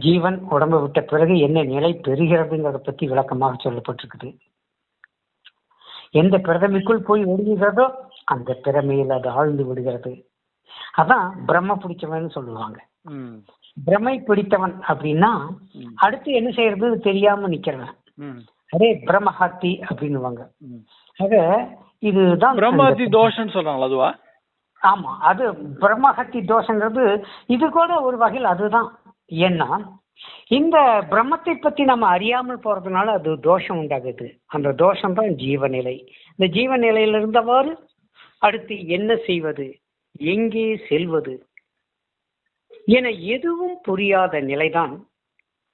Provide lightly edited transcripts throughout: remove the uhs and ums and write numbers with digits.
ஜீவன் உடம்பு விட்ட பிறகு என்ன நிலை பெறுகிறதுங்கிறத பத்தி விளக்கமாக சொல்லப்பட்டிருக்குது. எந்த பிரதமைக்குள் போய் ஒடுங்குகிறதோ அந்த பிரமையில் அது ஆழ்ந்து விடுகிறது. அதான் பிரம்ம பிடிச்சவன் சொல்லுவாங்க. பிரமை பிடித்தவன் அப்படின்னா அடுத்து என்ன செய்யறது தெரியாம நிக்கிறவன். அதே பிரம்மஹத்தி அப்படின்னுவாங்க. ஆக இதுதான் பிரம்மஹத்தி தோஷம் சொல்றாங்க. அதுவா? ஆமா, அது பிரம்மஹத்தி தோஷங்கிறது இது கூட ஒரு வகையில் அதுதான். ஏன்னா இந்த பிரம்மத்தை பத்தி நம்ம அறியாமல் போறதுனால அது தோஷம் உண்டாகுது. அந்த தோஷம் தான் ஜீவநிலை. இந்த ஜீவநிலையில இருந்தவாறு அடுத்து என்ன செய்வது, எங்கே செல்வது என எதுவும் புரியாத நிலைதான்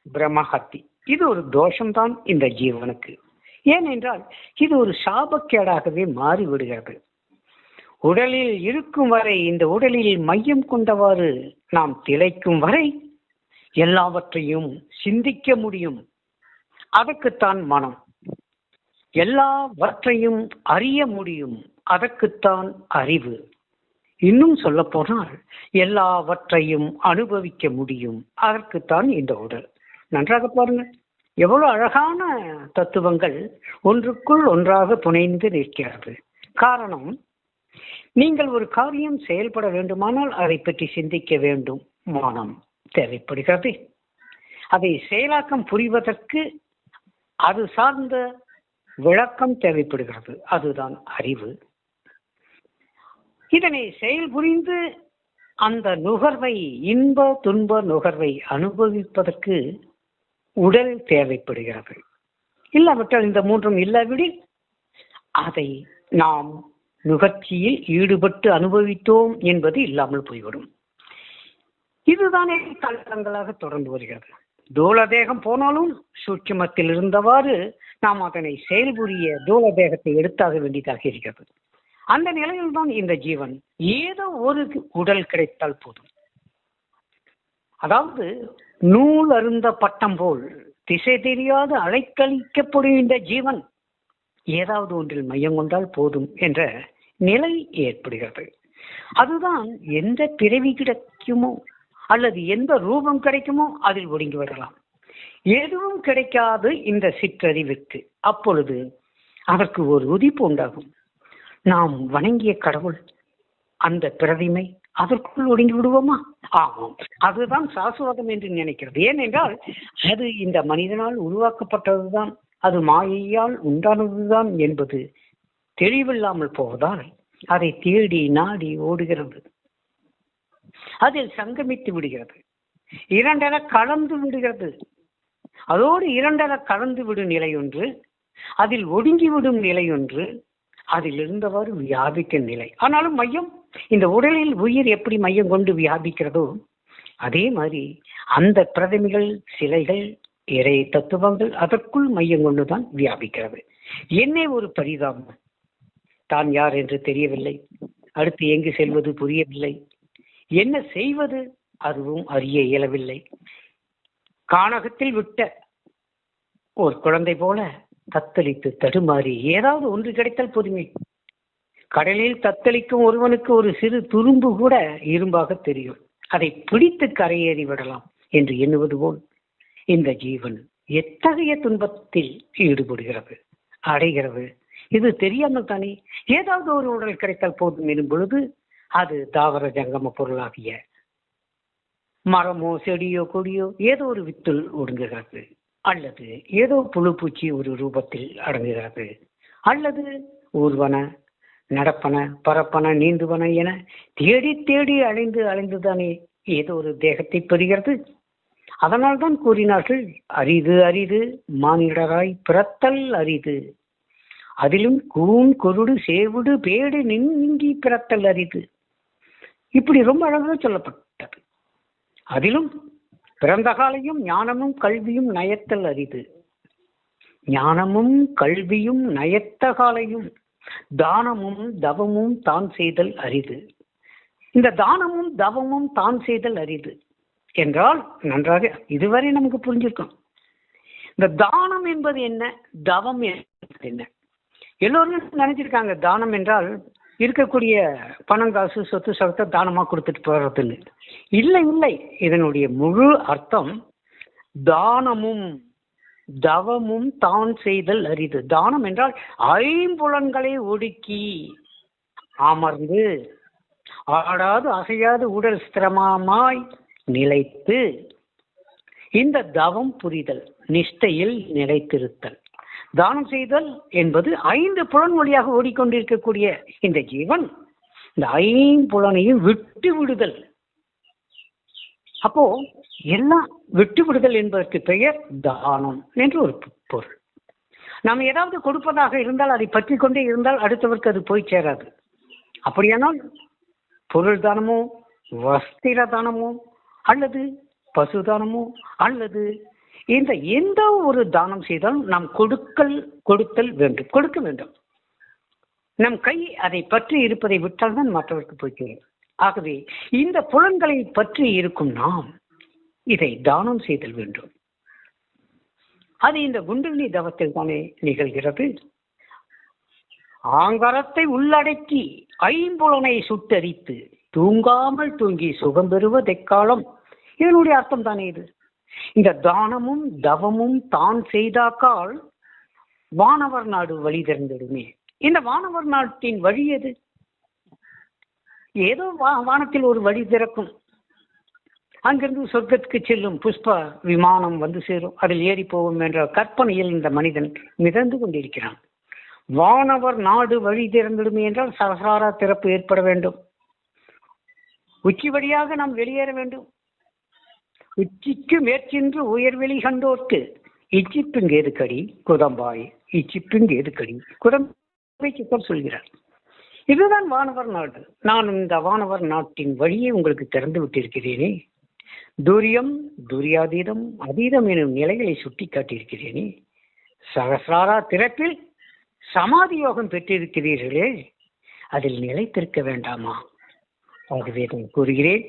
பிரம்மஹத்தி. இது ஒரு தோஷம்தான் இந்த ஜீவனுக்கு. ஏனென்றால் இது ஒரு சாபக்கேடாகவே மாறிவிடுகிறது. உடலில் இருக்கும் வரை, இந்த உடலில் மையம் கொண்டவாறு நாம் திளைக்கும் வரை எல்லாவற்றையும் சிந்திக்க முடியும். அதற்குத்தான் மனம். எல்லாவற்றையும் அறிய முடியும். அதற்குத்தான் அறிவு. இன்னும் சொல்ல போனால் எல்லாவற்றையும் அனுபவிக்க முடியும். அதற்குத்தான் இந்த உடல். நன்றாக பாருங்க, எவ்வளவு அழகான தத்துவங்கள் ஒன்றுக்குள் ஒன்றாக புனைந்து நிற்கிறது. காரணம், நீங்கள் ஒரு காரியம் செயல்பட வேண்டுமானால் அதை பற்றி சிந்திக்க வேண்டும். மனம் தேவைப்படுகிறது. அதை செயலாக்கம் புரிவதற்கு அது சார்ந்த விளக்கம் தேவைப்படுகிறது. அதுதான் அறிவு. இதனை செயல் புரிந்து அந்த நுகர்வை, இன்ப துன்ப நுகர்வை அனுபவிப்பதற்கு உடல் தேவைப்படுகிறது. இல்லாவிட்டால் இந்த மூன்றும் இல்லாவிடில் அதை நாம் நுகர்ச்சியில் ஈடுபட்டு அனுபவித்தோம் என்பது இல்லாமல் போய்விடும். இதுதானே காலங்களாக தொடர்ந்து வருகிறது. தூல தேகம் போனாலும் சூட்சுமத்தில் இருந்தவாறு நாம் அதனை செயல்புரிய தூல தேகத்தை எடுத்தாக வேண்டியதாக இருக்கிறது. அந்த நிலையில் தான் இந்த ஜீவன் ஏதோ ஒரு உடல் கிடைத்தால் போதும். அதாவது நூல் அருந்த பட்டம் போல் திசை தெரியாது அலைக்கழிக்கப்படும் இந்த ஜீவன் ஏதாவது ஒன்றில் மையம் கொண்டால் போதும் என்ற நிலை ஏற்படுகிறது. அதுதான் எந்த பிறவி கிடைக்குமோ அல்லது எந்த ரூபம் கிடைக்குமோ அதில் ஒடுங்கி வரலாம். எதுவும் கிடைக்காது இந்த சிற்றறிவுக்கு. அப்பொழுது அதற்கு ஒரு உதிப்பு உண்டாகும். நாம் வணங்கிய கடவுள், அந்த பிரதிமை, அதற்குள் ஒடுங்கி விடுவோமா? ஆமாம், அதுதான் சாஸ்வதம் என்று நினைக்கிறது. ஏனென்றால் அது இந்த மனிதனால் உருவாக்கப்பட்டதுதான், அது மாயையால் உண்டானதுதான் என்பது தெளிவில்லாமல் போவதால் அதை தேடி நாடி ஓடுகிறது. அதில் சங்கமித்து விடுகிறது. இரண்டென கலந்து விடுகிறது. அதோடு இரண்டென கலந்து விடும் நிலை ஒன்று, அதில் ஒடுங்கிவிடும் நிலை ஒன்று, அதில் இருந்தவாறு வியாபிக்கும் நிலை. ஆனாலும் மையம், இந்த உடலில் உயிர் எப்படி மையம் கொண்டு வியாபிக்கிறதோ அதே மாதிரி அந்த பிரதிமைகள், சிலைகள், இறை தத்துவங்கள் அதற்குள் மையம் கொண்டுதான் வியாபிக்கிறது. என்ன ஒரு பரிதாபம்! தான் யார் என்று தெரியவில்லை, அடுத்து எங்கு செல்வது புரியவில்லை, என்ன செய்வது அதுவும் அறிய இயலவில்லை. கானகத்தில் விட்ட ஒரு குழந்தை போல தத்தளித்து தடுமாறி ஏதாவது ஒன்று கிடைத்தால் போதுமே. கடலில் தத்தளிக்கும் ஒருவனுக்கு ஒரு சிறு துரும்பு கூட இரும்பாக தெரியும். அதை பிடித்து கரையேறி விடலாம் என்று எண்ணுவது போல் இந்த ஜீவன் எத்தகைய துன்பத்தில் ஈடுபடுகிறது, அடைகிறது. இது தெரியாமல் தானே ஏதாவது ஒரு உடல் கிடைத்தால் போதும் எனும் பொழுது அது தாவர ஜங்கம பொருளாகிய மரமோ செடியோ கொடியோ ஏதோ ஒரு வித்தில் ஒடுங்குகிறது, அல்லது ஏதோ புழு பூச்சி ஒரு ரூபத்தில் அடங்குகிறது, அல்லது ஊர்வன, நடப்பன, பரப்பன, நீந்துவன என தேடி தேடி அலைந்துதானே ஏதோ ஒரு தேகத்தை பெறுகிறது. அதனால் தான் கூறினார்கள், அரிது அரிது மானிடராய் பிறத்தல் அரிது, அதிலும் கூன் கொருடு சேவுடு பேடு நீங்கி பிறத்தல் அரிது. இப்படி ரொம்ப அழகாக சொல்லப்பட்டது. அதிலும் பிறந்த காலையும் ஞானமும் கல்வியும் நயத்தல் அரிது. ஞானமும் கல்வியும் நயத்த காலையும் தானமும் தவமும் தான் செய்தல் அரிது. இந்த தானமும் தவமும் தான் செய்தல் அரிது என்றால் நன்றாக இதுவரை நமக்கு புரிஞ்சிருக்கும். இந்த தானம் என்பது என்ன, தவம் என்பது என்ன? எல்லோரும் நினைச்சிருக்காங்க தானம் என்றால் இருக்கக்கூடிய பணம், காசு, சொத்து சகத்தை தானமா கொடுத்துட்டு போறதுன்னு. இல்லை இல்லை, இதனுடைய முழு அர்த்தம் தானமும் தவமும் தான் செய்தல் அரிது. தானம் என்றால் ஐம்புலன்களை ஒடுக்கி அமர்ந்து ஆடாது அசையாது உடல் ஸ்திரமாய் நிலைத்து இந்த தவம் புரிதல், நிஷ்டையில் நிலைத்திருத்தல். தானம் செய்தல் என்பது 5 புலன் வழியாக ஓடிக்கொண்டிருக்கக்கூடிய இந்த ஜீவன் இந்த 5 புலனையும் விட்டு விடுதல். அப்போ எல்லாம் விட்டு விடுதல் என்பதற்கு பெயர் தானம் என்று ஒரு பொருள். நாம் ஏதாவது கொடுப்பதாக இருந்தால் அதை பற்றி கொண்டே இருந்தால் அடுத்தவருக்கு அது போய் சேராது. அப்படியானால் பொருள் தானமோ, வஸ்திர தானமோ, அல்லது பசு தானமோ, அல்லது இந்த எந்த ஒரு தானம் செய்தாலும் நாம் கொடுத்தல் வேண்டும், கொடுக்க வேண்டும். நம் கை அதை பற்றி இருப்பதை விட்டால் தான் மற்றவருக்கு போய் சேரும். ஆகவே இந்த புலன்களை பற்றி இருக்கும் நாம் இதை தானம் செய்தல் வேண்டும். அது இந்த குண்டலினி தவத்தில் தானே நிகழ்கிறது. ஆங்காரத்தை உள்ளடக்கி ஐம்புலனை சுட்டரித்து தூங்காமல் தூங்கி சுகம் பெறுவதெக்காலம். இதனுடைய அர்த்தம் தானே இது. இந்த தானமும் தவமும் தான் செய்தாக்கால் வானவர் நாடு வழி திறந்திடுமே. இந்த வானவர் நாட்டின் வழி எது? ஏதோ வானத்தில் ஒரு வழி திறக்கும். அங்கிருந்து சொர்க்கத்துக்கு செல்லும் புஷ்ப விமானம் வந்து சேரும், அதில் ஏறி போகும் என்ற கற்பனையில் இந்த மனிதன் மிதந்து கொண்டிருக்கிறான். வானவர் நாடு வழி திறந்திடுமே என்றால் சகசார திறப்பு ஏற்பட வேண்டும். உச்சி வழியாக நாம் வெளியேற வேண்டும். உச்சிக்கு மேற்சென்று உயர்வெளி கண்டோர்க்கு இச்சிப்புங்கேது கடி குதம்பாய், இச்சிப்புங்கேது கடி குதம்பை சித்தர் சொல்கிறார். இதுதான் வானவர் நாடு. நான் இந்த வானவர் நாட்டின் வழியை உங்களுக்கு திறந்து விட்டிருக்கிறேனே. துரியம் துரியாதீதம் அதீதம் எனும் நிலைகளை சுட்டி காட்டியிருக்கிறேனே. சகசிராரா திறப்பில் சமாதி யோகம் பெற்றிருக்கிறீர்களே, அதில் நிலைத்திருக்க வேண்டாமா? ஆகவே நான் கூறுகிறேன்,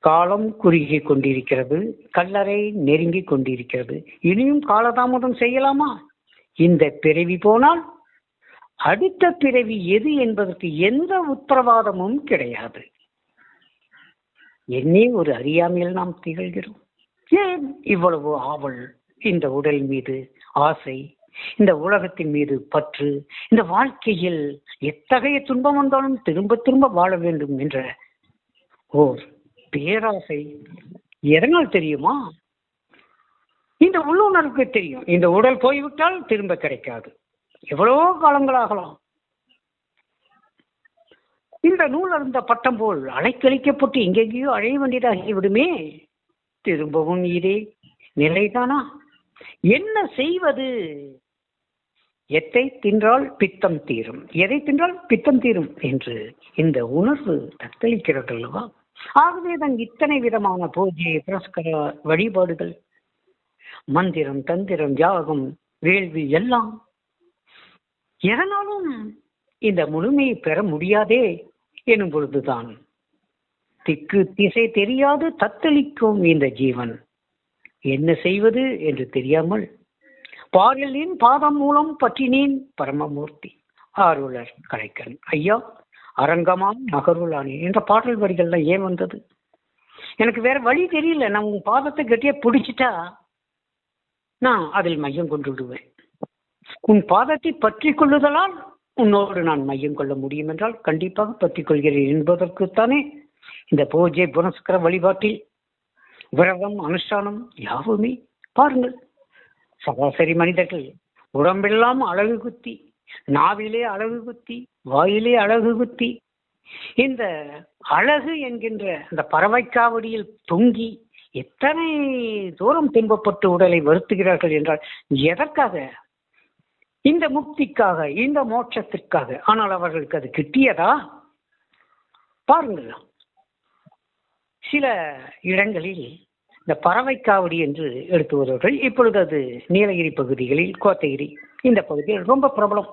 காலம் குறுகி கொண்டிருக்கிறது, கல்லறை நெருங்கி கொண்டிருக்கிறது. இனியும் காலதாமதம் செய்யலாமா? இந்த பிறவி போனால் அடுத்த பிறவி எது என்பதற்கு எந்த உத்தரவாதமும் கிடையாது. என்னே ஒரு அறியாமையில் நாம் திகழ்கிறோம். ஏன் இவ்வளவு ஆவல்? இந்த உடல் மீது ஆசை, இந்த உலகத்தின் மீது பற்று, இந்த வாழ்க்கையில் எத்தகைய துன்பம் வந்தாலும் திரும்ப திரும்ப வாழ வேண்டும் என்ற ஓர் பேராசை எதனால் தெரியுமா? இந்த உள்ளுணர்வுக்கு தெரியும். இந்த உடல் போய்விட்டால் திரும்ப கிடைக்காது. எவ்வளவோ காலங்களாகலாம். இந்த நூல் அருந்த பட்டம் போல் அலைக்கழிக்கப்பட்டு எங்கெங்கேயோ அழைய வேண்டியதாகி விடுமே. திரும்பவும் இதே நிலைதானா? என்ன செய்வது? எத்தை தின்றால் பித்தம் தீரும், எதை தின்றால் பித்தம் தீரும் என்று இந்த உணர்வு தத்தளிக்கிறது அல்லவா? ஆகவேதான் இத்தனை விதமான பூஜை, புரஸ்கர வழிபாடுகள், மந்திரம், தந்திரம், யாகம், வேள்வி எல்லாம். எதனாலும் இந்த முழுமையை பெற முடியாதே எனும் பொழுதுதான் திக்கு திசை தெரியாது தத்தளிக்கும் இந்த ஜீவன் என்ன செய்வது என்று தெரியாமல் பாடலின் பாதம் மூலம் பற்றினேன் பரமமூர்த்தி ஆருளர் கலைக்கன் ஐயா அரங்கமாம் நகருளானே என்ற பாடல் வரிகள்லாம் ஏன் வந்தது? எனக்கு வேற வழி தெரியல. நான் உன் பாதத்தை கட்டியா பிடிச்சிட்டா நான் அதில் மையம் கொண்டு விடுவேன். உன் பாதத்தை பற்றி கொள்ளுதலால் உன்னோடு நான் மையம் கொள்ள முடியும் என்றால் கண்டிப்பாக பற்றி கொள்கிறேன் என்பதற்குத்தானே இந்த பூஜை புனஸ்கர வழிபாட்டில் விரதம் அனுஷ்டானம் யாவுமே. பாருங்கள், சராசரி மனிதர்கள் உடம்பெல்லாம் அழகு குத்தி, நாவிலே அழகு குத்தி, வாயிலே அழகு குத்தி, இந்த அழகு என்கின்ற அந்த பறவைக்காவடியில் தொங்கி எத்தனை தூரம் துன்பப்பட்டு உடலை வருத்துகிறார்கள் என்றால் எதற்காக? இந்த முக்திக்காக, இந்த மோட்சத்திற்காக. ஆனால் அவர்களுக்கு அது கிட்டியதா? பாருங்கள், சில இடங்களில் இந்த பறவைக்காவடி என்று எடுத்து வருவார்கள். இப்பொழுது அது நீலகிரி பகுதிகளில், கோத்தகிரி இந்த பகுதியில் ரொம்ப பிரபலம்.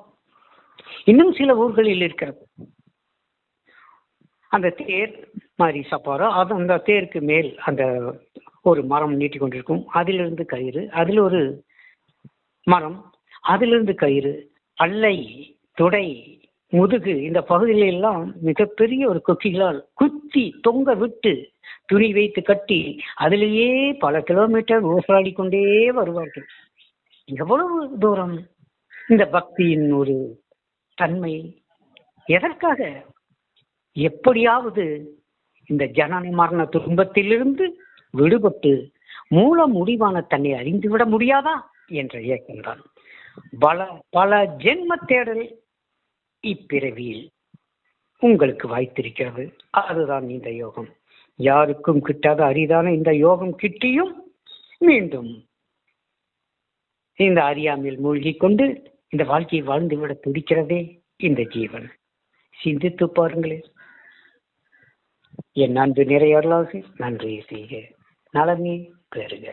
இன்னும் சில ஊர்களில் இருக்கிறது. அந்த தேர் மாதிரி சப்பாரோ, அது அந்த தேருக்கு மேல் அந்த ஒரு மரம் நீட்டி கொண்டிருக்கும். அதிலிருந்து கயிறு, அதில் ஒரு மரம், அதிலிருந்து கயிறு, அல்லை, துடை, முதுகு இந்த பகுதியில எல்லாம் மிகப்பெரிய ஒரு கொக்கிகளால் குத்தி தொங்க விட்டு துணி வைத்து கட்டி அதிலேயே பல கிலோமீட்டர் ஊசலாடி கொண்டே வருவார்கள். எவ்வளவு தூரம் இந்த பக்தியின் ஒரு தன்மை! எதற்காக? எப்படியாவது இந்த ஜனன மரண துன்பத்திலிருந்து விடுபட்டு மூல முடிவான தன்னை அறிந்துவிட முடியாதா என்ற இயக்கம்தான். பல பல ஜென்ம தேடல் இப்பிறவியில் உங்களுக்கு வாய்த்திருக்கிறது. அதுதான் இந்த யோகம். யாருக்கும் கிட்டாத அரிதான இந்த யோகம் கிட்டியும் மீண்டும் இந்த அறியாமையில் மூழ்கிக் கொண்டு இந்த வாழ்க்கையை வாழ்ந்துவிட துடிக்கிறதே இந்த ஜீவன். சிந்தித்து பாருங்களேன். என் அன்பு நிறையர்களாக நன்றி செய்க, நலமே பெறுக.